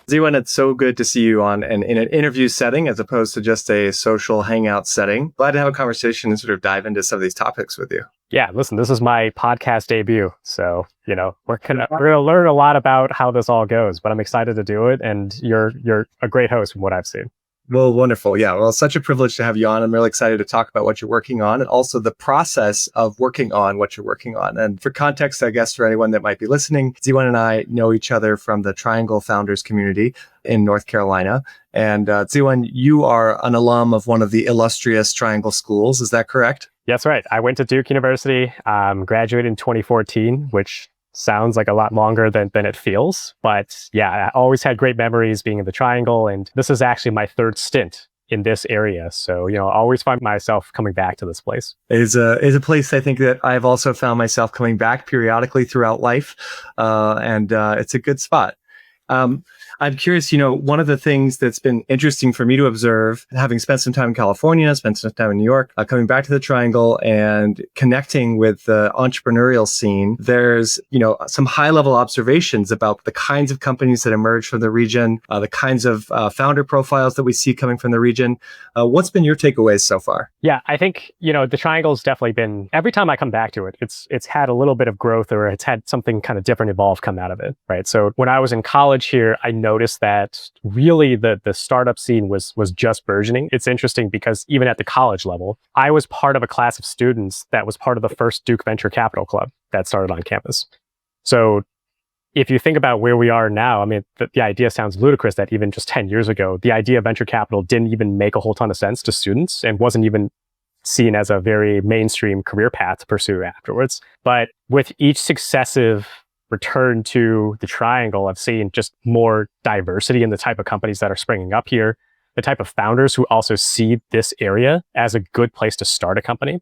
Ziwen, it's so good to see you in an interview setting as opposed to just a social hangout setting. Glad to have a conversation and sort of dive into some of these topics with you. Yeah, listen, this is my podcast debut. So, we're gonna learn a lot about how this all goes, but I'm excited to do it. And you're a great host from what I've seen. Well, wonderful. Yeah. Well, it's such a privilege to have you on. I'm really excited to talk about what you're working on and also the process of working on what you're working on. And for context, I guess, for anyone that might be listening, Ziwen and I know each other from the Triangle Founders community in North Carolina. And Ziwen, you are an alum of one of the illustrious Triangle schools. Is that correct? That's right. I went to Duke University, graduated in 2014, which sounds like a lot longer than it feels. But yeah, I always had great memories being in the Triangle. And this is actually my third stint in this area. So, I always find myself coming back to this place. It is a place I think that I've also found myself coming back periodically throughout life. And it's a good spot. I'm curious, one of the things that's been interesting for me to observe, having spent some time in California, spent some time in New York, coming back to the Triangle and connecting with the entrepreneurial scene, there's, some high level observations about the kinds of companies that emerge from the region, the kinds of founder profiles that we see coming from the region. What's been your takeaways so far? Yeah, I think, the Triangle's definitely been, every time I come back to it, it's had a little bit of growth or it's had something kind of different evolve come out of it, right? So when I was in college here, I noticed that really the startup scene was just burgeoning. It's interesting because even at the college level, I was part of a class of students that was part of the first Duke Venture Capital Club that started on campus. So if you think about where we are now, I mean, the idea sounds ludicrous that even just 10 years ago, the idea of venture capital didn't even make a whole ton of sense to students and wasn't even seen as a very mainstream career path to pursue afterwards. But with each successive return to the Triangle, I've seen just more diversity in the type of companies that are springing up here, the type of founders who also see this area as a good place to start a company.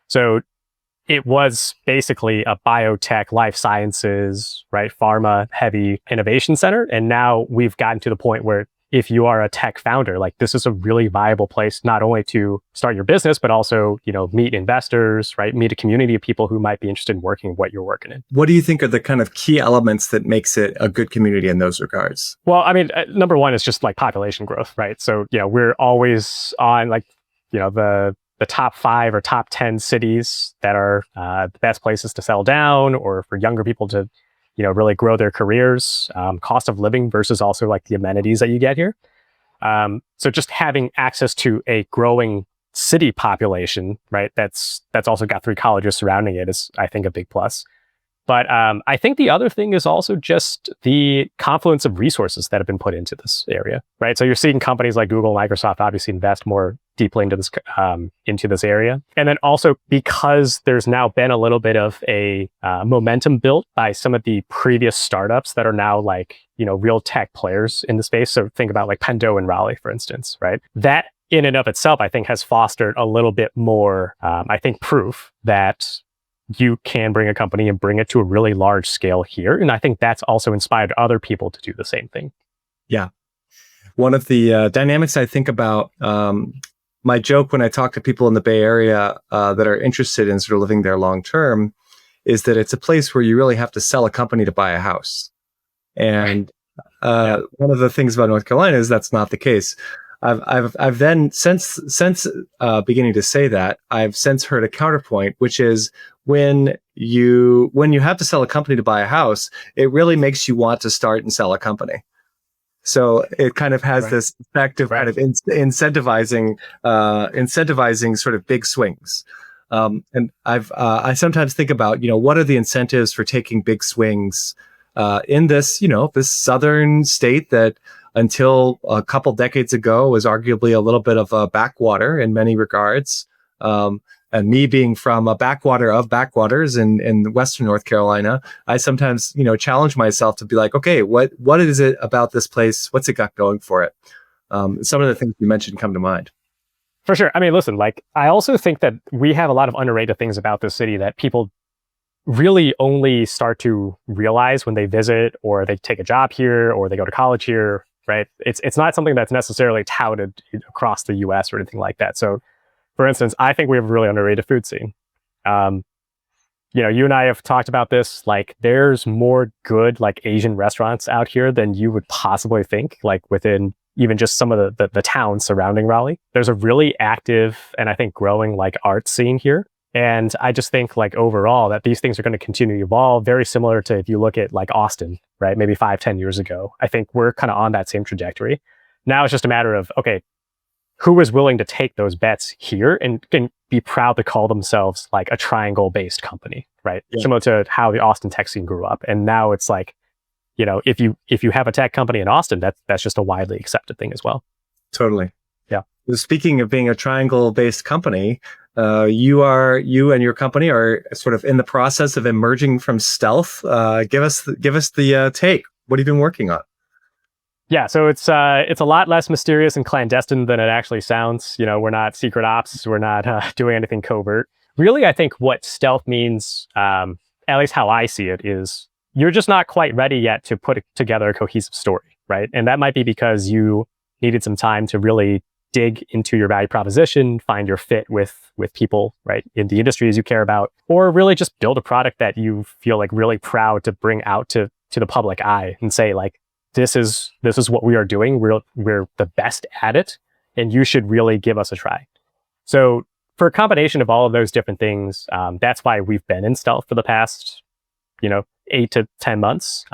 So it was basically a biotech, life sciences, right, pharma heavy innovation center. And now we've gotten to the point where if you are a tech founder, like this is a really viable place, not only to start your business, but also, meet investors, right? Meet a community of people who might be interested in working what you're working in. What do you think are the kind of key elements that makes it a good community in those regards? Well, I mean, number one is just like population growth, right? So, we're always on the top 5 or top 10 cities that are the best places to settle down or for younger people to really grow their careers, cost of living versus also like the amenities that you get here. So just having access to a growing city population, right? That's also got 3 colleges surrounding it is, I think, a big plus. But I think the other thing is also just the confluence of resources that have been put into this area, right? So you're seeing companies like Google, Microsoft obviously invest more deeply into this area. And then also because there's now been a little bit of a momentum built by some of the previous startups that are now like, real tech players in the space. So think about like Pendo and Raleigh, for instance, right? That in and of itself, I think has fostered a little bit more, proof that you can bring a company and bring it to a really large scale here. And I think that's also inspired other people to do the same thing. Yeah. One of the dynamics I think about, my joke when I talk to people in the Bay Area that are interested in sort of living there long term is that it's a place where you really have to sell a company to buy a house. And one of the things about North Carolina is that's not the case. I've then since beginning to say that, I've since heard a counterpoint, which is when you have to sell a company to buy a house, it really makes you want to start and sell a company. So it kind of has this effect of kind of incentivizing sort of big swings. And I sometimes think about, what are the incentives for taking big swings in this, this southern state that until a couple decades ago was arguably a little bit of a backwater in many regards. And me being from a backwater of backwaters in Western North Carolina, I sometimes, challenge myself to be like, okay, what is it about this place? What's it got going for it? Some of the things you mentioned come to mind. For sure. I mean, listen, like, I also think that we have a lot of underrated things about this city that people really only start to realize when they visit or they take a job here or they go to college here, right? It's not something that's necessarily touted across the US or anything like that. So, for instance, I think we have a really underrated food scene. You and I have talked about this. Like, there's more good like Asian restaurants out here than you would possibly think. Like within even just some of the towns surrounding Raleigh, there's a really active and I think growing like art scene here. And I just think like overall that these things are going to continue to evolve, very similar to if you look at like Austin, right? Maybe 5, 10 years ago. I think we're kind of on that same trajectory. Now it's just a matter of, okay, who is willing to take those bets here and can be proud to call themselves like a triangle based company, right? Yeah. Similar to how the Austin tech scene grew up. And now it's like, if you have a tech company in Austin, that's just a widely accepted thing as well. Totally. Yeah. Speaking of being a triangle-based company, you and your company are sort of in the process of emerging from stealth. Give us the take. What have you been working on? Yeah, so it's a lot less mysterious and clandestine than it actually sounds. We're not secret ops. We're not doing anything covert. Really, I think what stealth means, at least how I see it, is you're just not quite ready yet to put together a cohesive story, right? And that might be because you needed some time to really dig into your value proposition, find your fit with people, right, in the industries you care about, or really just build a product that you feel like really proud to bring out to the public eye and say like, this is what we are doing. We're the best at it, and you should really give us a try. So for a combination of all of those different things, that's why we've been in stealth for the past, 8 to 10 months.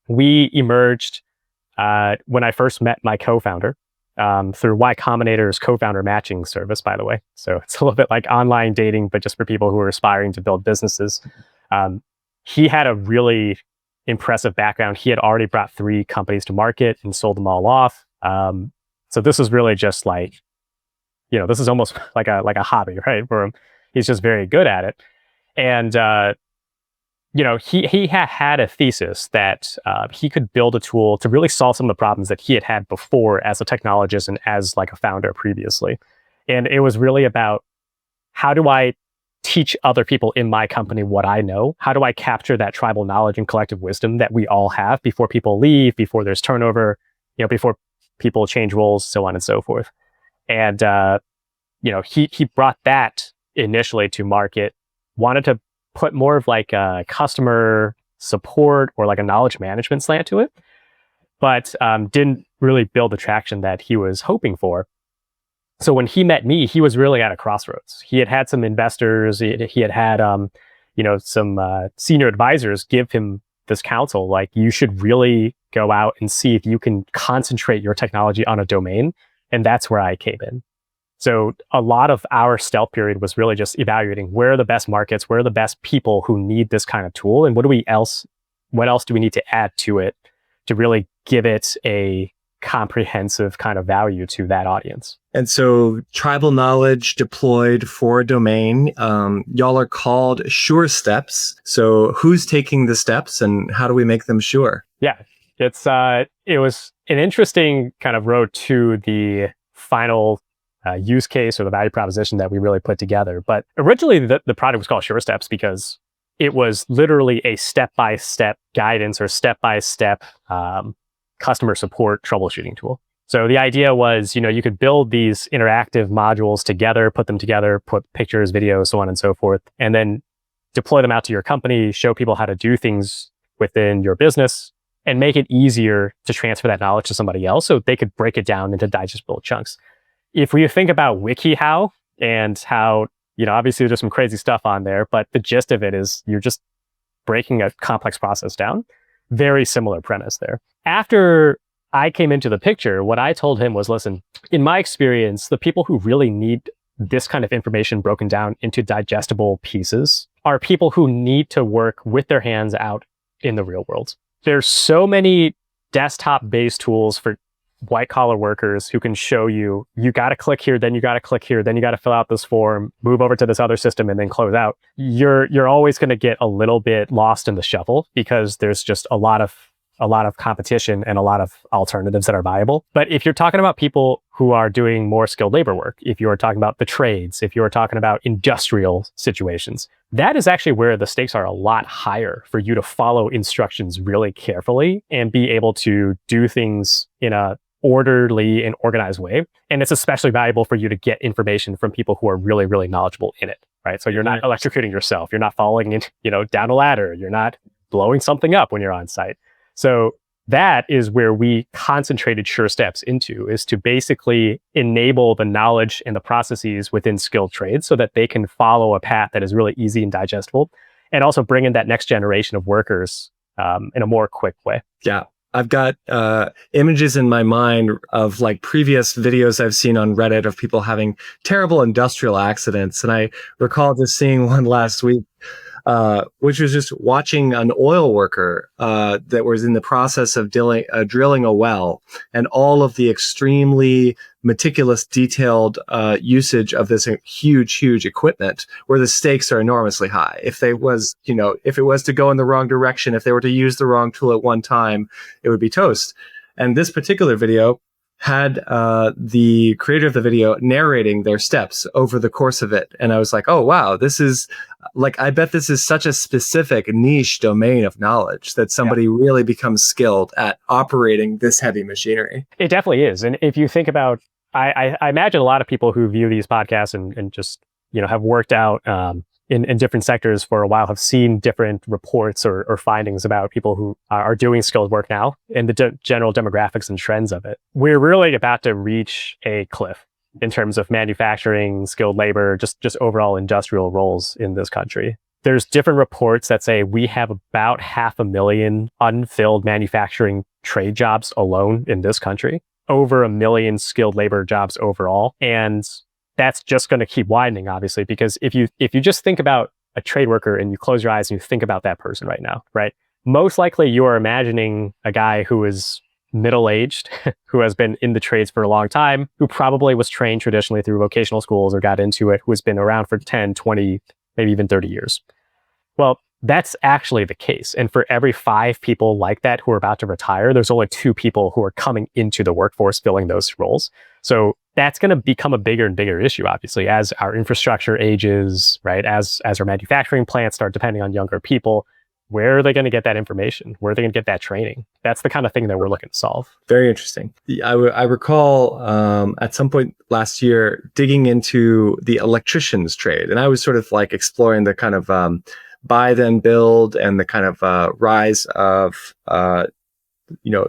We emerged when I first met my co-founder through Y Combinator's co-founder matching service, by the way. So it's a little bit like online dating, but just for people who are aspiring to build businesses. He had a really impressive background. He had already brought 3 companies to market and sold them all off. So this is really just like, this is almost like a hobby, right? For him, he's just very good at it. And he had a thesis that he could build a tool to really solve some of the problems that he had before as a technologist and as like a founder previously. And it was really about, how do I teach other people in my company what I know? How do I capture that tribal knowledge and collective wisdom that we all have before people leave, before there's turnover, before people change roles, so on and so forth. And he brought that initially to market, wanted to put more of like a customer support or like a knowledge management slant to it, but didn't really build the traction that he was hoping for. So when he met me, he was really at a crossroads. He had some investors, he had some senior advisors give him this counsel, like, you should really go out and see if you can concentrate your technology on a domain. And that's where I came in. So a lot of our stealth period was really just evaluating where are the best markets, where are the best people who need this kind of tool, and what else do we need to add to it to really give it a comprehensive kind of value to that audience. And so tribal knowledge deployed for a domain, y'all are called SureSteps. So who's taking the steps and how do we make them sure? Yeah, it was an interesting kind of road to the final use case or the value proposition that we really put together. But originally the product was called SureSteps because it was literally a step-by-step guidance or step-by-step customer support troubleshooting tool. So the idea was, you could build these interactive modules together, put pictures, videos, so on and so forth, and then deploy them out to your company, show people how to do things within your business, and make it easier to transfer that knowledge to somebody else so they could break it down into digestible chunks. If we think about WikiHow and how, obviously there's some crazy stuff on there, but the gist of it is you're just breaking a complex process down. Very similar premise there. After I came into the picture, what I told him was, listen, in my experience, the people who really need this kind of information broken down into digestible pieces are people who need to work with their hands out in the real world. There's so many desktop-based tools for white-collar workers who can show you got to click here, then you got to click here, then you got to fill out this form, move over to this other system, and then close out. You're always going to get a little bit lost in the shuffle because there's just a lot of competition and a lot of alternatives that are viable. But if you're talking about people who are doing more skilled labor work, if you're talking about the trades, if you're talking about industrial situations, that is actually where the stakes are a lot higher for you to follow instructions really carefully and be able to do things in a orderly and organized way. And it's especially valuable for you to get information from people who are really, really knowledgeable in it, right? So you're not electrocuting yourself. You're not falling in, down a ladder. You're not blowing something up when you're on site. So that is where we concentrated SureSteps into, is to basically enable the knowledge and the processes within skilled trades so that they can follow a path that is really easy and digestible, and also bring in that next generation of workers in a more quick way. Yeah. I've got images in my mind of like previous videos I've seen on Reddit of people having terrible industrial accidents. And I recall just seeing one last week, which was just watching an oil worker that was in the process of drilling a well, and all of the extremely meticulous, detailed usage of this huge equipment, where the stakes are enormously high. If it was to go in the wrong direction, if they were to use the wrong tool at one time, it would be toast. And this particular video had the creator of the video narrating their steps over the course of it. And I was like, oh, wow, this is like, I bet this is such a specific niche domain of knowledge that somebody really becomes skilled at operating this heavy machinery. It definitely is. And if you think about, I imagine a lot of people who view these podcasts and just, have worked out in different sectors for a while have seen different reports or findings about people who are doing skilled work now and the general demographics and trends of it. We're really about to reach a cliff in terms of manufacturing, skilled labor, just overall industrial roles in this country. There's different reports that say we have about 500,000 unfilled manufacturing trade jobs alone in this country, over 1 million skilled labor jobs overall. And that's just going to keep widening, obviously, because if you just think about a trade worker and you close your eyes and you think about that person right now, right? Most likely you are imagining a guy who is middle-aged, who has been in the trades for a long time, who probably was trained traditionally through vocational schools or got into it, who has been around for 10, 20, maybe even 30 years. Well, that's actually the case. And for every 5 people like that who are about to retire, there's only 2 people who are coming into the workforce filling those roles. So that's going to become a bigger and bigger issue, obviously, as our infrastructure ages, right? As our manufacturing plants start depending on younger people. Where are they going to get that information? Where are they going to get that training? That's the kind of thing that we're looking to solve. Very interesting. I recall at some point last year digging into the electrician's trade, and I was sort of like exploring the kind of buy then build and the kind of rise of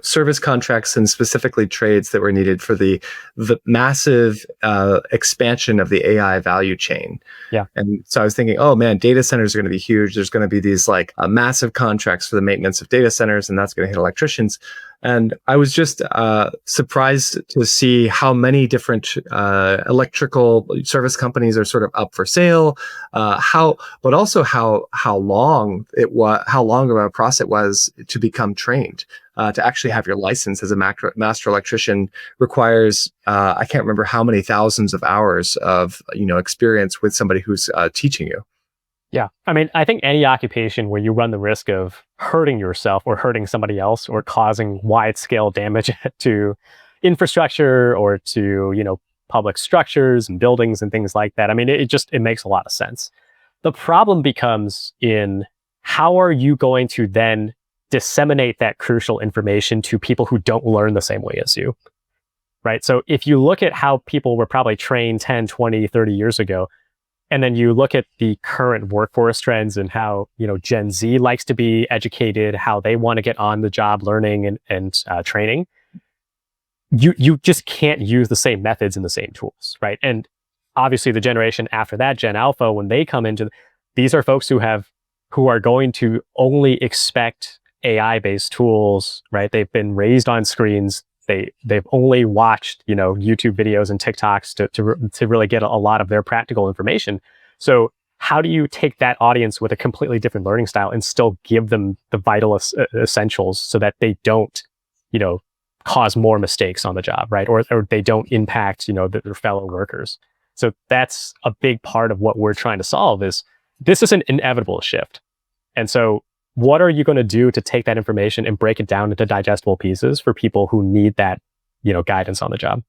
service contracts and specifically trades that were needed for the massive expansion of the AI value chain. Yeah. And so I was thinking, oh man, data centers are going to be huge. There's going to be these like massive contracts for the maintenance of data centers, and that's going to hit electricians. And I was just surprised to see how many different electrical service companies are sort of up for sale. But also how long of a process it was to become trained. To actually have your license as a master electrician requires I can't remember how many thousands of hours of experience with somebody who's teaching you. Yeah. I mean, I think any occupation where you run the risk of hurting yourself or hurting somebody else or causing wide scale damage to infrastructure or to, public structures and buildings and things like that. I mean, it makes a lot of sense. The problem becomes in how are you going to then disseminate that crucial information to people who don't learn the same way as you, right? So if you look at how people were probably trained 10, 20, 30 years ago, and then you look at the current workforce trends and how, Gen Z likes to be educated, how they want to get on the job learning and training, you just can't use the same methods and the same tools, right? And obviously the generation after that, Gen Alpha, when they come into, these are folks who are going to only expect AI-based tools, right? They've been raised on screens. They've only watched, YouTube videos and TikToks to really get a lot of their practical information. So how do you take that audience with a completely different learning style and still give them the vital essentials so that they don't, cause more mistakes on the job, right? Or they don't impact, their fellow workers. So that's a big part of what we're trying to solve is this is an inevitable shift. And so what are you going to do to take that information and break it down into digestible pieces for people who need that, guidance on the job?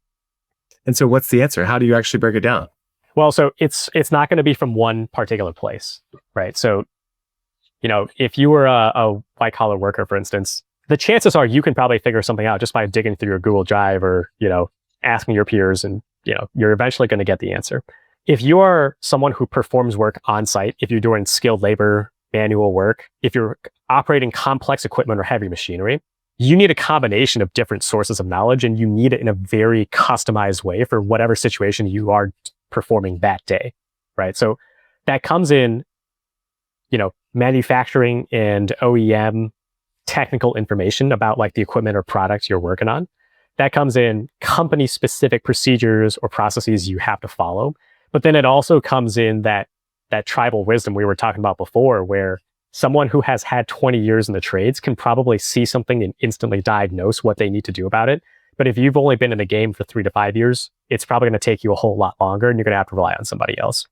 And so what's the answer? How do you actually break it down? Well, so it's not going to be from one particular place, right? So, if you were a white collar worker, for instance, the chances are you can probably figure something out just by digging through your Google Drive or, asking your peers and, you're eventually going to get the answer. If you are someone who performs work on site, if you're doing skilled labor, manual work, if you're operating complex equipment or heavy machinery, you need a combination of different sources of knowledge, and you need it in a very customized way for whatever situation you are performing that day, right? So that comes in, manufacturing and OEM technical information about like the equipment or products you're working on. That comes in company specific procedures or processes you have to follow. But then it also comes in that tribal wisdom we were talking about before, where someone who has had 20 years in the trades can probably see something and instantly diagnose what they need to do about it. But if you've only been in the game for 3 to 5 years, it's probably going to take you a whole lot longer and you're going to have to rely on somebody else.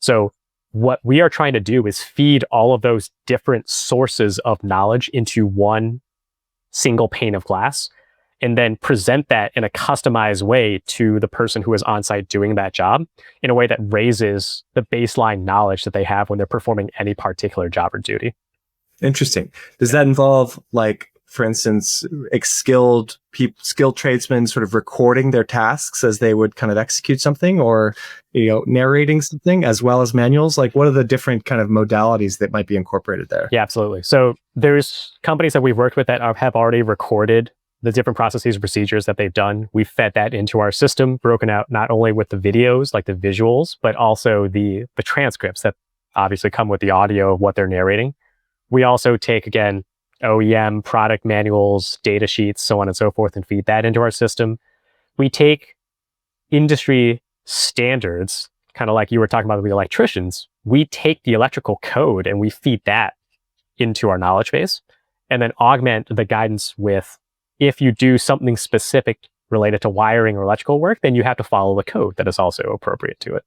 So what we are trying to do is feed all of those different sources of knowledge into one single pane of glass, and then present that in a customized way to the person who is on site doing that job in a way that raises the baseline knowledge that they have when they're performing any particular job or duty. Interesting. Does that involve, like, for instance, skilled tradesmen sort of recording their tasks as they would kind of execute something, or narrating something, as well as manuals? Like, what are the different kind of modalities that might be incorporated there? Yeah, absolutely. So there's companies that we've worked with that have already recorded the different processes and procedures that they've done. We fed that into our system, broken out not only with the videos, like the visuals, but also the transcripts that obviously come with the audio of what they're narrating. We also take, again, OEM product manuals, data sheets, so on and so forth, and feed that into our system. We take industry standards, kind of like you were talking about with the electricians. We take the electrical code and we feed that into our knowledge base, and then augment the guidance with, if you do something specific related to wiring or electrical work, then you have to follow the code that is also appropriate to it.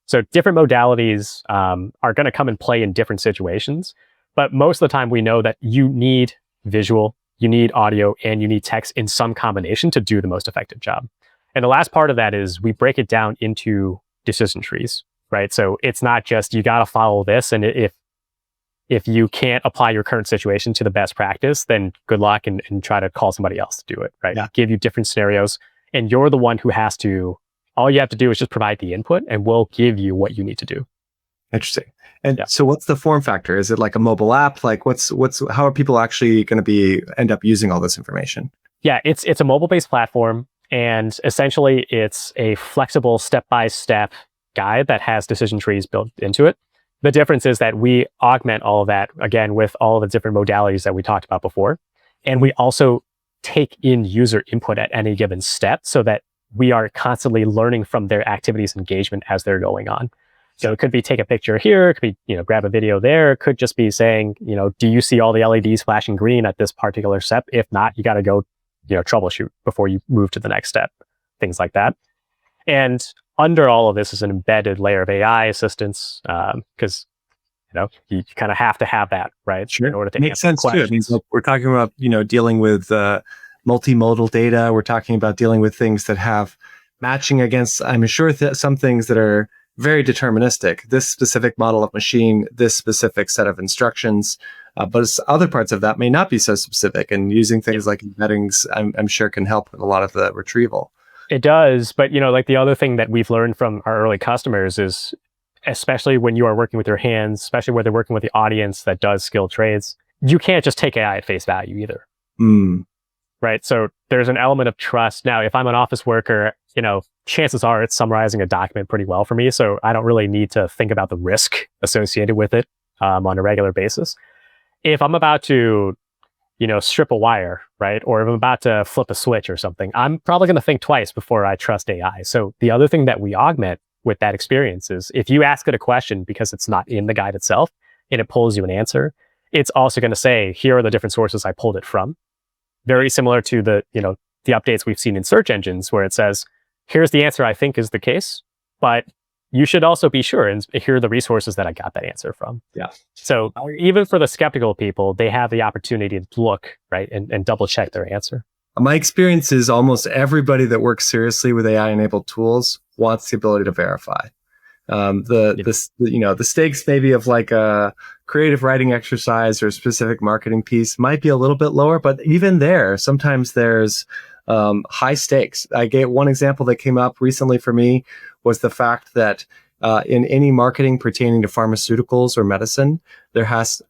So different modalities are going to come and play in different situations. But most of the time, we know that you need visual, you need audio, and you need text in some combination to do the most effective job. And the last part of that is we break it down into decision trees, right? So it's not just you got to follow this, and if you can't apply your current situation to the best practice, then good luck and try to call somebody else to do it, right? Yeah. Give you different scenarios, and you're the one who has to. All you have to do is just provide the input, and we'll give you what you need to do. Interesting. And so what's the form factor? Is it like a mobile app? Like how are people actually going to end up using all this information? Yeah, it's a mobile-based platform, and essentially it's a flexible step-by-step guide that has decision trees built into it. The difference is that we augment all of that, again, with all of the different modalities that we talked about before. And we also take in user input at any given step so that we are constantly learning from their activities and engagement as they're going on. So it could be take a picture here, it could be, grab a video there. It could just be saying, do you see all the LEDs flashing green at this particular step? If not, you got to go, troubleshoot before you move to the next step, things like that. And under all of this is an embedded layer of AI assistance, because, you kind of have to have that, right? Sure. In order to Makes answer sense too. I mean, questions. we're talking about, dealing with multimodal data. We're talking about dealing with things that have matching against, I'm sure, some things that are very deterministic. This specific model of machine, this specific set of instructions, but other parts of that may not be so specific. And using things like embeddings, I'm sure, can help with a lot of the retrieval. It does, but like the other thing that we've learned from our early customers is, especially when you are working with your hands, especially when they're working with the audience that does skilled trades, you can't just take AI at face value either. Right? So there's an element of trust. Now, if I'm an office worker, chances are it's summarizing a document pretty well for me. So I don't really need to think about the risk associated with it on a regular basis. If I'm about to, strip a wire, right? Or if I'm about to flip a switch or something, I'm probably going to think twice before I trust AI. So the other thing that we augment with that experience is if you ask it a question because it's not in the guide itself and it pulls you an answer, it's also going to say, here are the different sources I pulled it from. Very similar to the updates we've seen in search engines where it says, here's the answer I think is the case, but you should also be sure and here are the resources that I got that answer from. Yeah. So even for the skeptical people, they have the opportunity to look, right, and double check their answer. My experience is almost everybody that works seriously with AI-enabled tools wants the ability to verify. The stakes maybe of like a creative writing exercise or a specific marketing piece might be a little bit lower, but even there, sometimes there's high stakes. I gave one example that came up recently for me was the fact that in any marketing pertaining to pharmaceuticals or medicine, there has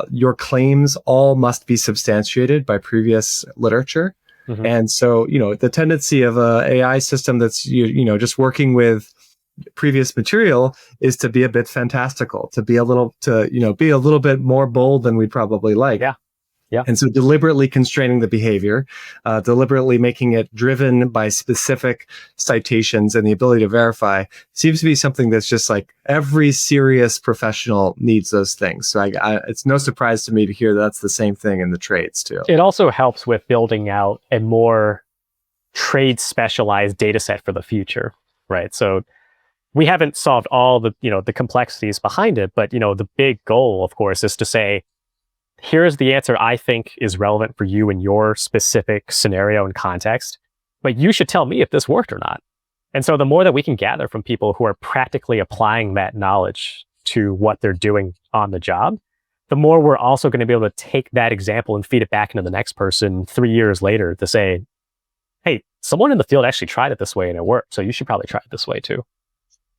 your claims all must be substantiated by previous literature. Mhm. And so, the tendency of a AI system that's just working with previous material is to be a bit fantastical, to be a little bit more bold than we'd probably like. Yeah. Yeah. And so deliberately constraining the behavior, deliberately making it driven by specific citations and the ability to verify seems to be something that's just like every serious professional needs those things. So it's no surprise to me to hear that's the same thing in the trades too. It also helps with building out a more trade specialized data set for the future, right? So we haven't solved all the, the complexities behind it, but, the big goal, of course, is to say, here's the answer I think is relevant for you in your specific scenario and context, but you should tell me if this worked or not. And so the more that we can gather from people who are practically applying that knowledge to what they're doing on the job, the more we're also going to be able to take that example and feed it back into the next person 3 years later to say, hey, someone in the field actually tried it this way and it worked, so you should probably try it this way too.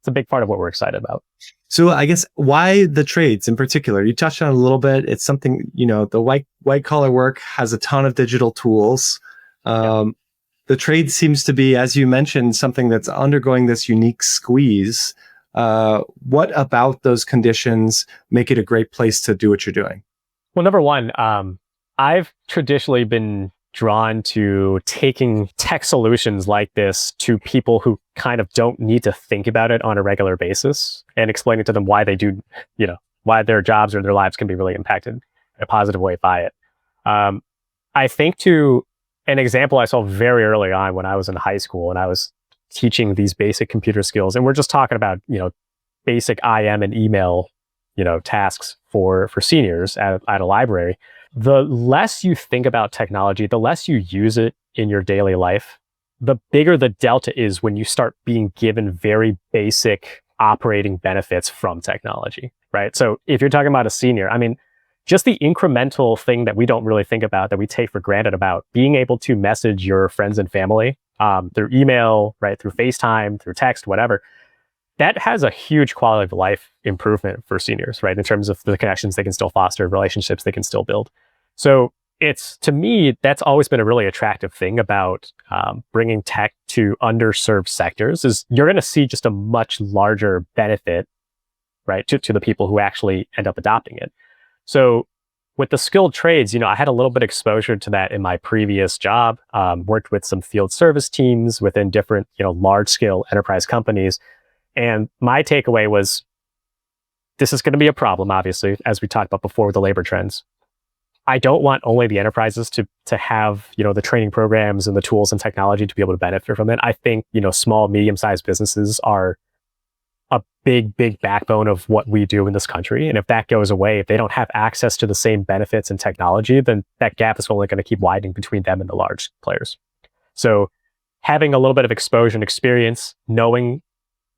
It's a big part of what we're excited about. So I guess why the trades in particular? You touched on it a little bit. It's something, the white collar work has a ton of digital tools. The trade seems to be, as you mentioned, something that's undergoing this unique squeeze. What about those conditions make it a great place to do what you're doing? Well, number one, I've traditionally been drawn to taking tech solutions like this to people who kind of don't need to think about it on a regular basis and explaining to them why they do, why their jobs or their lives can be really impacted in a positive way by it. I think to an example I saw very early on when I was in high school and I was teaching these basic computer skills, and we're just talking about, basic IM and email, tasks for seniors at a library. The less you think about technology, the less you use it in your daily life, the bigger the delta is when you start being given very basic operating benefits from technology, right? So if you're talking about a senior, just the incremental thing that we don't really think about, that we take for granted about being able to message your friends and family through email, right, through FaceTime, through text, whatever, that has a huge quality of life improvement for seniors, right? In terms of the connections they can still foster, relationships they can still build. So to me, that's always been a really attractive thing about bringing tech to underserved sectors is you're going to see just a much larger benefit, right, to the people who actually end up adopting it. So with the skilled trades, I had a little bit of exposure to that in my previous job, worked with some field service teams within different, large scale enterprise companies. And my takeaway was, this is going to be a problem, obviously, as we talked about before with the labor trends. I don't want only the enterprises to have, the training programs and the tools and technology to be able to benefit from it. I think, small, medium-sized businesses are a big backbone of what we do in this country. And if that goes away, if they don't have access to the same benefits and technology, then that gap is only going to keep widening between them and the large players. So having a little bit of exposure and experience, knowing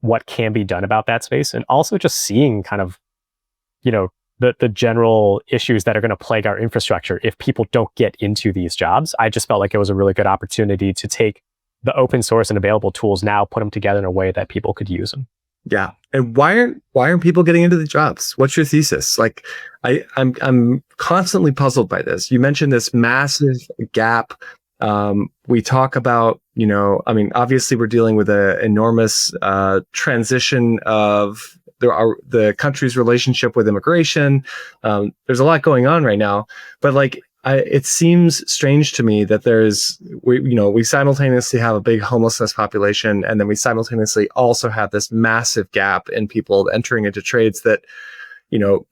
what can be done about that space, and also just seeing kind of, the general issues that are going to plague our infrastructure if people don't get into these jobs. I just felt like it was a really good opportunity to take the open source and available tools now, put them together in a way that people could use them. Yeah. And why aren't people getting into the jobs? What's your thesis? Like, I'm constantly puzzled by this. You mentioned this massive gap. We talk about, obviously we're dealing with an enormous transition of the country's relationship with immigration. There's a lot going on right now, but it seems strange to me that we simultaneously have a big homelessness population, and then we simultaneously also have this massive gap in people entering into trades that,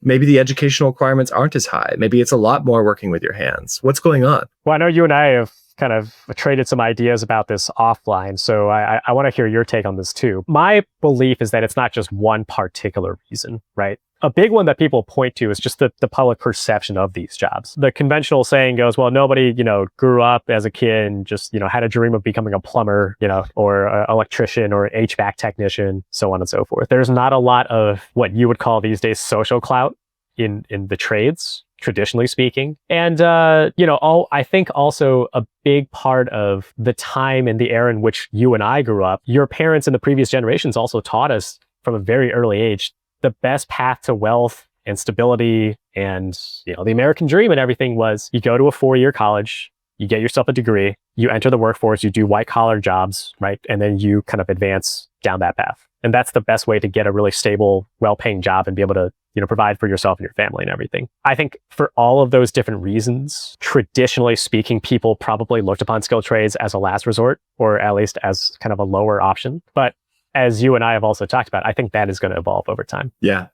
maybe the educational requirements aren't as high. Maybe it's a lot more working with your hands. What's going on? Well, I know you and I have kind of traded some ideas about this offline, so I want to hear your take on this too. My belief is that it's not just one particular reason, right? A big one that people point to is just the public perception of these jobs. The conventional saying goes, well, nobody, grew up as a kid and just, had a dream of becoming a plumber, or an electrician or an HVAC technician, so on and so forth. There's not a lot of what you would call these days social clout in the trades, traditionally speaking. And, I think also a big part of the time and the era in which you and I grew up, your parents and the previous generations also taught us from a very early age, the best path to wealth and stability and, the American dream and everything was you go to a 4-year college, you get yourself a degree, you enter the workforce, you do white collar jobs, right? And then you kind of advance down that path. And that's the best way to get a really stable, well-paying job and be able to, provide for yourself and your family and everything. I think for all of those different reasons, traditionally speaking, people probably looked upon skilled trades as a last resort, or at least as kind of a lower option. But as you and I have also talked about, I think that is going to evolve over time. Yeah.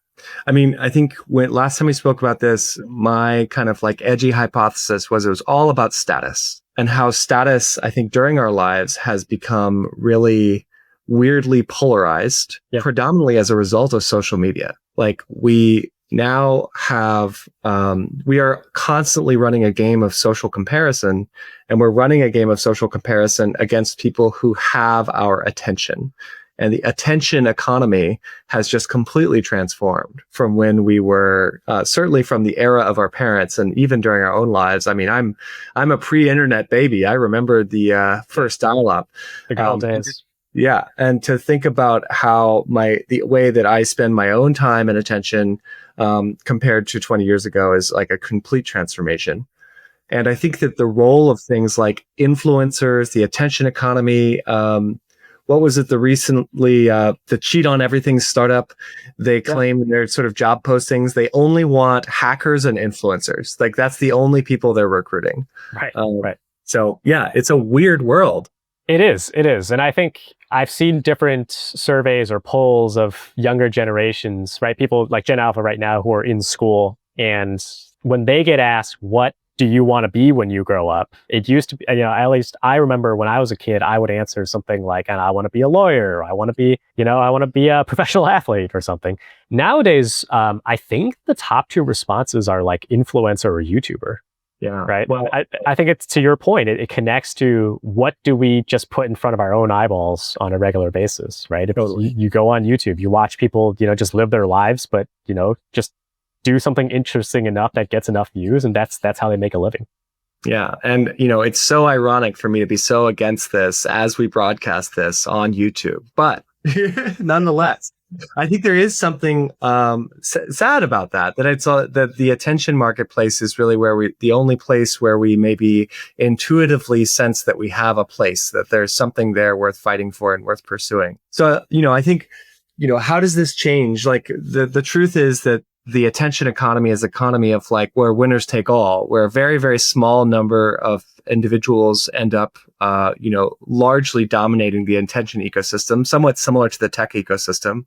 I mean, I think when last time we spoke about this, my kind of like edgy hypothesis was it was all about status, and how status, I think, during our lives has become really weirdly polarized, predominantly as a result of social media. Like we now have, we are constantly running a game of social comparison, and we're running a game of social comparison against people who have our attention. And the attention economy has just completely transformed from when we were, certainly from the era of our parents and even during our own lives. I mean, I'm a pre-internet baby. I remember the first dial-up. The good old days. Yeah. And to think about how the way that I spend my own time and attention compared to 20 years ago is like a complete transformation. And I think that the role of things like influencers, the attention economy, what was it? The recently, the Cheat on Everything startup, they claim in their sort of job postings, they only want hackers and influencers. Like that's the only people they're recruiting. Right. Right. So yeah, it's a weird world. It is. And I think I've seen different surveys or polls of younger generations, right? People like Gen Alpha right now who are in school. And when they get asked, what do you want to be when you grow up? It used to be, at least I remember when I was a kid, I would answer something like, and I want to be a lawyer. Or I want to be, I want to be a professional athlete or something. Nowadays, I think the top 2 responses are like influencer or YouTuber. Yeah. Right. Well, I think it's to your point. It connects to what do we just put in front of our own eyeballs on a regular basis, right? If you go on YouTube, you watch people, just live their lives, but, just do something interesting enough that gets enough views, and that's how they make a living. Yeah. And, it's so ironic for me to be so against this as we broadcast this on YouTube. But nonetheless, I think there is something sad about that it's that the attention marketplace is really the only place where we maybe intuitively sense that we have a place, that there's something there worth fighting for and worth pursuing. So, I think, how does this change? Like the truth is that the attention economy is an economy of like where winners take all, where a very, very small number of individuals end up, largely dominating the attention ecosystem, somewhat similar to the tech ecosystem.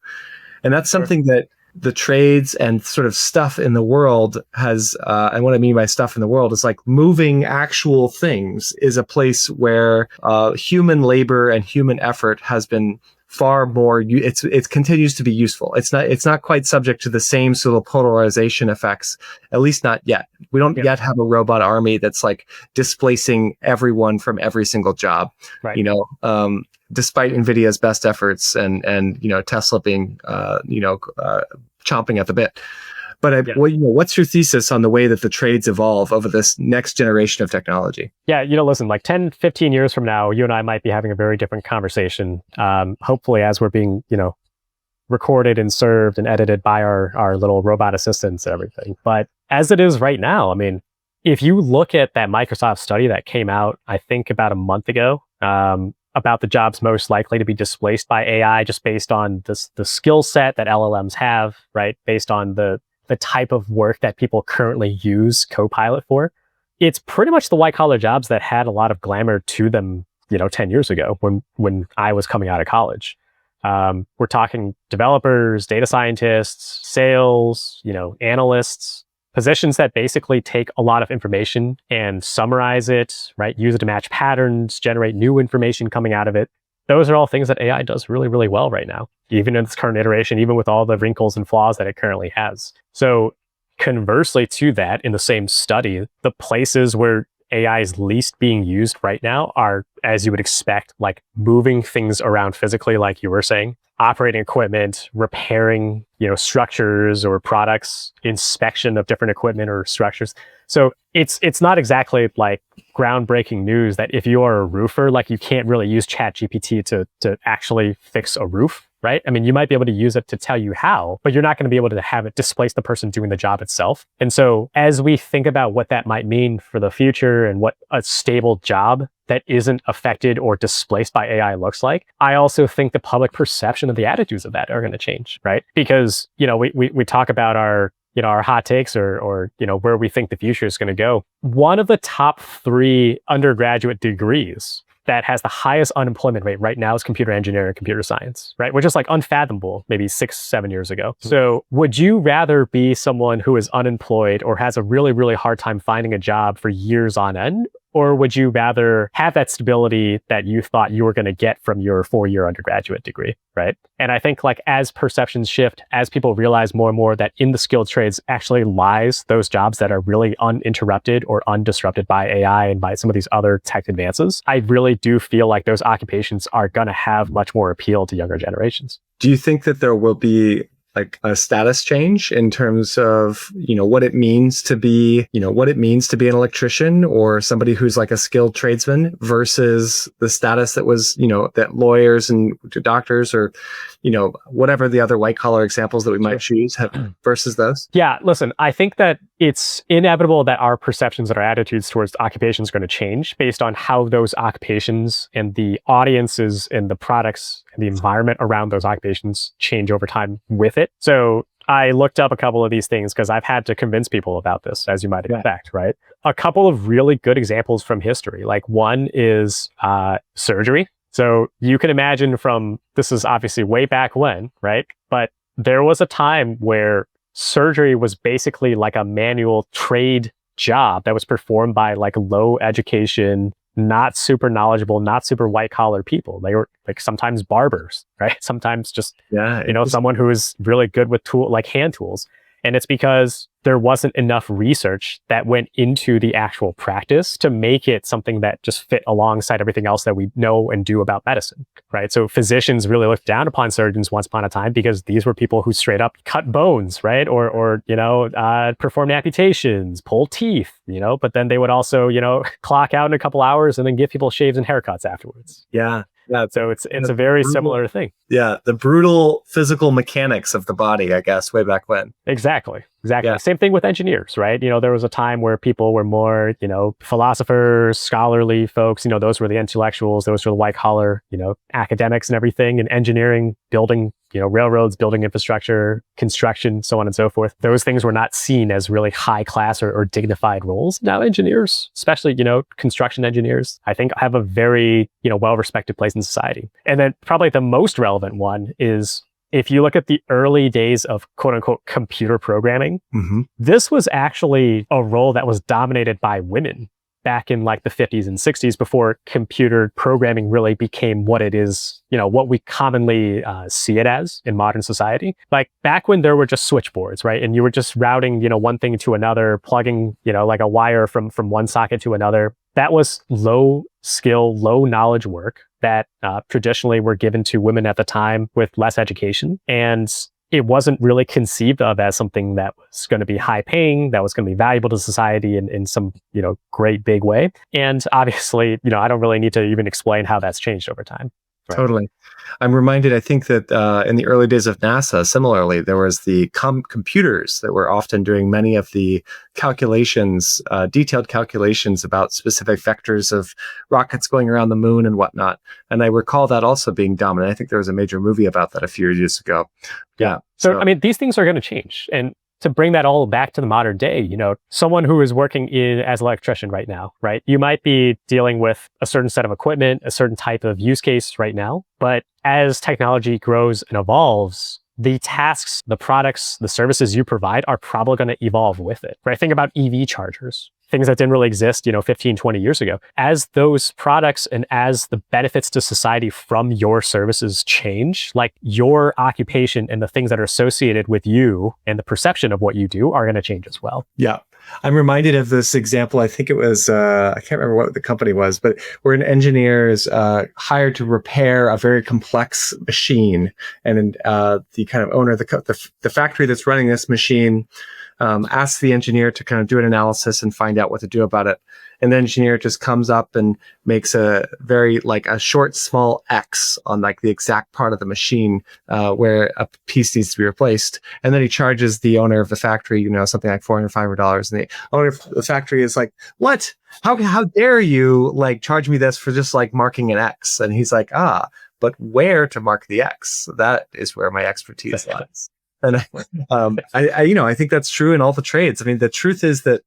And that's something that the trades and sort of stuff in the world has, and what I mean by stuff in the world is like moving actual things is a place where human labor and human effort has been far more, it continues to be useful. It's not quite subject to the same sort of polarization effects, at least not yet. We don't yet have a robot army that's like displacing everyone from every single job. Right. Despite NVIDIA's best efforts and Tesla being chomping at the bit. But what's your thesis on the way that the trades evolve over this next generation of technology? Yeah, listen, like 10, 15 years from now, you and I might be having a very different conversation. Hopefully, as we're being, recorded and served and edited by our little robot assistants and everything. But as it is right now, I mean, if you look at that Microsoft study that came out, I think about a month ago, about the jobs most likely to be displaced by AI, just based on the skill set that LLMs have, right? Based on the type of work that people currently use Copilot for, it's pretty much the white collar jobs that had a lot of glamour to them, 10 years ago when I was coming out of college. We're talking developers, data scientists, sales, analysts, positions that basically take a lot of information and summarize it, right? Use it to match patterns, generate new information coming out of it. Those are all things that AI does really, really well right now, even in its current iteration, even with all the wrinkles and flaws that it currently has. So conversely to that, in the same study, the places where AI is least being used right now are, as you would expect, like moving things around physically, like you were saying, operating equipment, repairing, structures or products, inspection of different equipment or structures. So it's not exactly like groundbreaking news that if you are a roofer, like you can't really use ChatGPT to actually fix a roof, right? I mean, you might be able to use it to tell you how, but you're not going to be able to have it displace the person doing the job itself. And so as we think about what that might mean for the future and what a stable job that isn't affected or displaced by AI looks like, I also think the public perception of the attitudes of that are going to change, right? Because, we talk about our hot takes or where we think the future is going to go. One of the top 3 undergraduate degrees that has the highest unemployment rate right now is computer engineering and computer science, right? Which is like unfathomable maybe 6-7 years ago. So would you rather be someone who is unemployed or has a really, really hard time finding a job for years on end? Or would you rather have that stability that you thought you were going to get from your 4-year undergraduate degree, right? And I think like as perceptions shift, as people realize more and more that in the skilled trades actually lies those jobs that are really uninterrupted or undisrupted by AI and by some of these other tech advances, I really do feel like those occupations are going to have much more appeal to younger generations. Do you think that there will be like a status change in terms of, what it means to be, an electrician or somebody who's like a skilled tradesman versus the status that was, that lawyers and doctors or, whatever the other white collar examples that we might choose have versus those? Yeah, listen, I think that it's inevitable that our perceptions and our attitudes towards occupations are going to change based on how those occupations and the audiences and the products and the environment around those occupations change over time with it. So I looked up a couple of these things because I've had to convince people about this, as you might expect, right? A couple of really good examples from history. Like one is surgery. So you can imagine this is obviously way back when, right? But there was a time where surgery was basically like a manual trade job that was performed by like low education, not super knowledgeable, not super white collar people. They were like sometimes barbers, right? Sometimes just, someone who is really good with hand tools. And it's because there wasn't enough research that went into the actual practice to make it something that just fit alongside everything else that we know and do about medicine, right? So physicians really looked down upon surgeons once upon a time because these were people who straight up cut bones, right? Or performed amputations, pull teeth, but then they would also, clock out in a couple hours and then give people shaves and haircuts afterwards. Yeah. Yeah. So it's a very similar thing. Yeah. The brutal physical mechanics of the body, I guess, way back when. Exactly. Yeah. Same thing with engineers, right? There was a time where people were more, philosophers, scholarly folks, those were the intellectuals, those were the white collar, academics and everything, and engineering, building, railroads, building infrastructure, construction, so on and so forth. Those things were not seen as really high class or dignified roles. Now engineers, especially, construction engineers, I think have a very, well-respected place in society. And then probably the most relevant one is if you look at the early days of quote unquote computer programming, this was actually a role that was dominated by women back in like the 50s and 60s before computer programming really became what it is, what we commonly see it as in modern society. Like back when there were just switchboards, right? And you were just routing, one thing to another, plugging, like a wire from one socket to another. That was low skill, low knowledge work that traditionally were given to women at the time with less education. And it wasn't really conceived of as something that was going to be high paying, that was going to be valuable to society in some, great big way. And obviously, I don't really need to even explain how that's changed over time. Right. Totally. I'm reminded, I think that in the early days of NASA, similarly, there was the computers that were often doing many of the calculations, detailed calculations about specific vectors of rockets going around the moon and whatnot. And I recall that also being dominant. I think there was a major movie about that a few years ago. Yeah. So I mean, these things are going to change. And to bring that all back to the modern day, someone who is working as an electrician right now, right? You might be dealing with a certain set of equipment, a certain type of use case right now. But as technology grows and evolves, the tasks, the products, the services you provide are probably going to evolve with it, right? Think about EV chargers, things that didn't really exist, 15, 20 years ago. As those products and as the benefits to society from your services change, like your occupation and the things that are associated with you and the perception of what you do are going to change as well. Yeah. I'm reminded of this example. I think it was, I can't remember what the company was, but where an engineer is hired to repair a very complex machine. And the kind of owner of the factory that's running this machine asks the engineer to kind of do an analysis and find out what to do about it. And the engineer just comes up and makes a very like a short, small X on like the exact part of the machine where a piece needs to be replaced. And then he charges the owner of the factory, something like $400, $500. And the owner of the factory is like, what? How dare you like charge me this for just like marking an X? And he's like, but where to mark the X? That is where my expertise lies. And I think that's true in all the trades. I mean, the truth is that,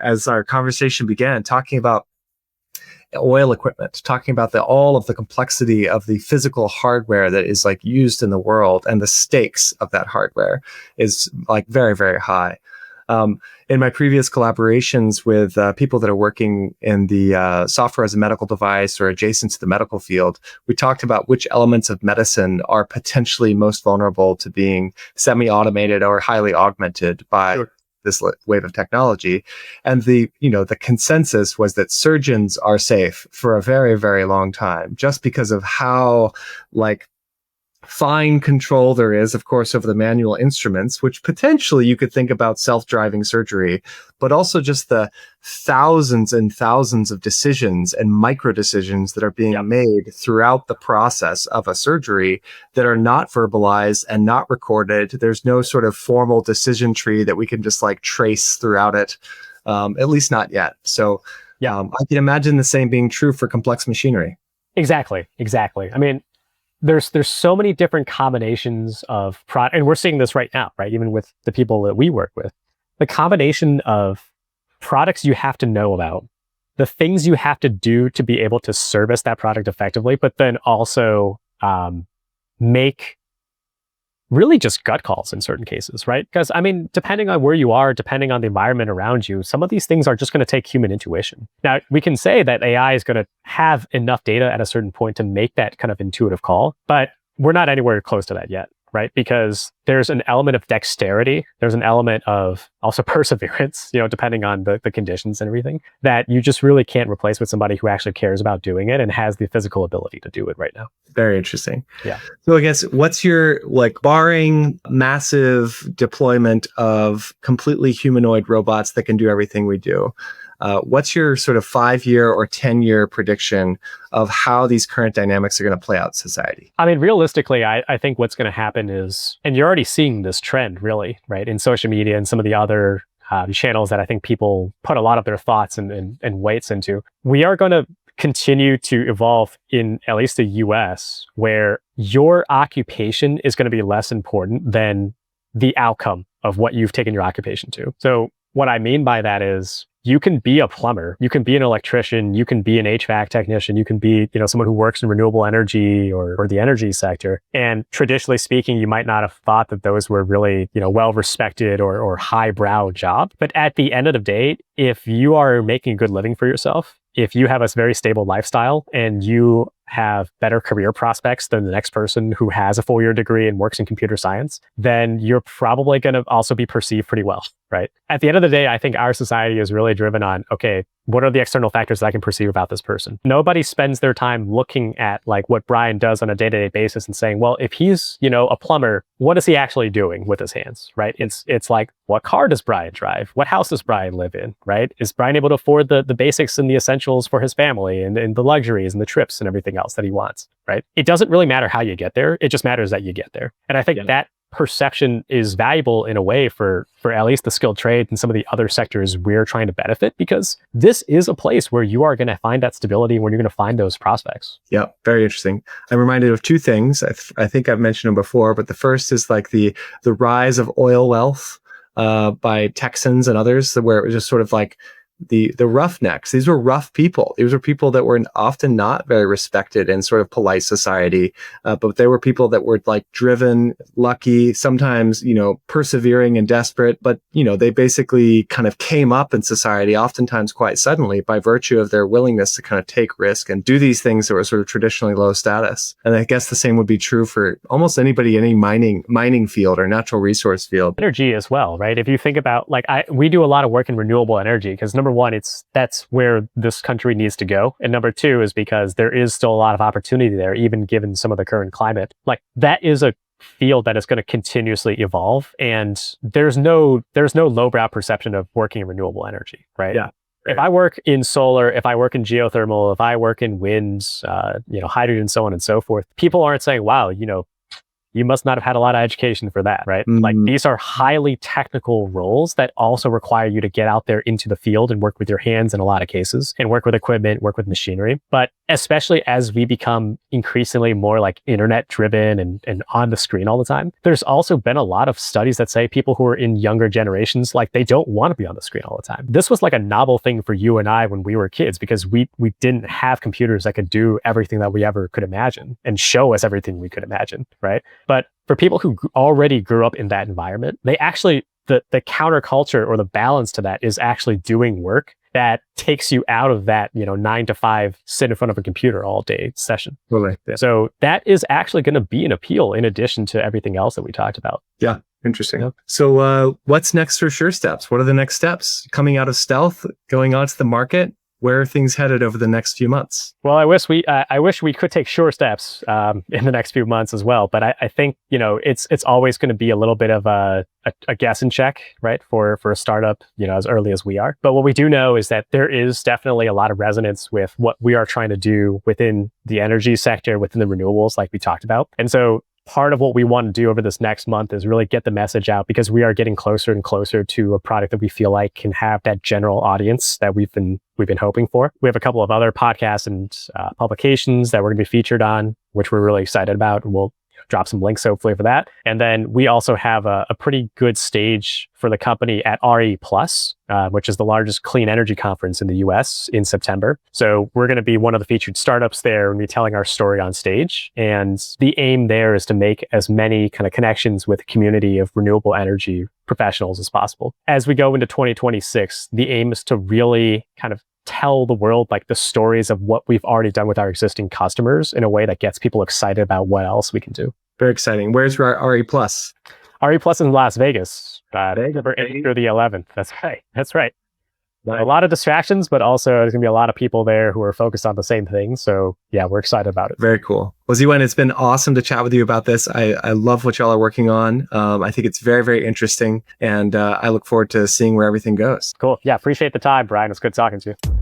as our conversation began, talking about oil equipment, talking about all of the complexity of the physical hardware that is like used in the world, and the stakes of that hardware is like very, very high. In my previous collaborations with people that are working in the software as a medical device or adjacent to the medical field, we talked about which elements of medicine are potentially most vulnerable to being semi-automated or highly augmented by this wave of technology. And the consensus was that surgeons are safe for a very, very long time, just because of how like fine control there is, of course, over the manual instruments, which potentially you could think about self-driving surgery, but also just the thousands and thousands of decisions and micro decisions that are being made throughout the process of a surgery that are not verbalized and not recorded. There's no sort of formal decision tree that we can just like trace throughout it, at least not yet. So I can imagine the same being true for complex machinery. Exactly. I mean, there's so many different combinations of product, and we're seeing this right now, right? Even with the people that we work with, the combination of products you have to know about, the things you have to do to be able to service that product effectively, but then also make really just gut calls in certain cases, right? Because I mean, depending on where you are, depending on the environment around you, some of these things are just going to take human intuition. Now, we can say that AI is going to have enough data at a certain point to make that kind of intuitive call, but we're not anywhere close to that yet, right? Because there's an element of dexterity, there's an element of also perseverance, depending on the conditions and everything, that you just really can't replace with somebody who actually cares about doing it and has the physical ability to do it right now. Very interesting. Yeah. So I guess what's your, like, barring massive deployment of completely humanoid robots that can do everything we do, what's your sort of 5-year or 10-year prediction of how these current dynamics are going to play out in society? I mean, realistically, I think what's going to happen is, and you're already seeing this trend really, right, in social media and some of the other channels that I think people put a lot of their thoughts and weights into. We are going to continue to evolve in at least the US, where your occupation is going to be less important than the outcome of what you've taken your occupation to. So what I mean by that is, you can be a plumber, you can be an electrician, you can be an HVAC technician, you can be, someone who works in renewable energy or the energy sector. And traditionally speaking, you might not have thought that those were really, well-respected or highbrow jobs. But at the end of the day, if you are making a good living for yourself, if you have a very stable lifestyle and you have better career prospects than the next person who has a 4-year degree and works in computer science, then you're probably going to also be perceived pretty well, right? At the end of the day, I think our society is really driven on, okay, what are the external factors that I can perceive about this person? Nobody spends their time looking at like what Brian does on a day-to-day basis and saying, well, if he's, a plumber, what is he actually doing with his hands, right? It's like, what car does Brian drive? What house does Brian live in, right? Is Brian able to afford the basics and the essentials for his family and the luxuries and the trips and everything else that he wants, right? It doesn't really matter how you get there. It just matters that you get there. And I think that perception is valuable in a way for at least the skilled trade and some of the other sectors we're trying to benefit, because this is a place where you are going to find that stability, where you're going to find those prospects. Yeah, very interesting. I'm reminded of two things. I think I've mentioned them before, but the first is like the rise of oil wealth by Texans and others, where it was just sort of like the roughnecks. These were rough people. These were people that were often not very respected in sort of polite society, but they were people that were like driven, lucky, sometimes, persevering and desperate, but, they basically kind of came up in society, oftentimes quite suddenly, by virtue of their willingness to kind of take risk and do these things that were sort of traditionally low status. And I guess the same would be true for almost anybody, any mining field or natural resource field. Energy as well, right? If you think about, like, we do a lot of work in renewable energy, because number one, that's where this country needs to go. And number two is because there is still a lot of opportunity there, even given some of the current climate. Like, that is a field that is going to continuously evolve, and there's no lowbrow perception of working in renewable energy, right? Yeah. If I work in solar, if I work in geothermal, if I work in wind, hydrogen, so on and so forth, people aren't saying, wow, you must not have had a lot of education for that, right? Like, these are highly technical roles that also require you to get out there into the field and work with your hands in a lot of cases, and work with equipment, work with machinery. But especially as we become increasingly more like internet driven and on the screen all the time, there's also been a lot of studies that say people who are in younger generations, like, they don't want to be on the screen all the time. This was like a novel thing for you and I when we were kids, because we didn't have computers that could do everything that we ever could imagine and show us everything we could imagine, right? But for people who already grew up in that environment, they actually, the counterculture or the balance to that is actually doing work that takes you out of that, 9 to 5, sit in front of a computer all day session. Totally. Yeah. So that is actually going to be an appeal in addition to everything else that we talked about. Yeah. Interesting. Yep. So what's next for SureSteps? What are the next steps coming out of stealth, going on to the market? Where are things headed over the next few months? Well, I wish we could take SureSteps in the next few months as well. But I think, it's always going to be a little bit of a guess and check, right? For a startup, as early as we are. But what we do know is that there is definitely a lot of resonance with what we are trying to do within the energy sector, within the renewables, like we talked about. And so part of what we want to do over this next month is really get the message out, because we are getting closer and closer to a product that we feel like can have that general audience that we've been hoping for. We have a couple of other podcasts and publications that we're going to be featured on, which we're really excited about. We'll drop some links hopefully for that. And then we also have a pretty good stage for the company at RE+, which is the largest clean energy conference in the US in September. So we're going to be one of the featured startups there and be telling our story on stage. And the aim there is to make as many kind of connections with the community of renewable energy professionals as possible. As we go into 2026, the aim is to really kind of tell the world like the stories of what we've already done with our existing customers in a way that gets people excited about what else we can do. Very exciting. Where's RE+? RE+ in Las Vegas, September 8th through the 11th. That's right. Nice. A lot of distractions, but also there's going to be a lot of people there who are focused on the same thing. So yeah, we're excited about it. Very cool. Well, Ziwen, it's been awesome to chat with you about this. I love what y'all are working on. I think it's very, very interesting. And I look forward to seeing where everything goes. Cool. Yeah, appreciate the time, Brian. It's good talking to you.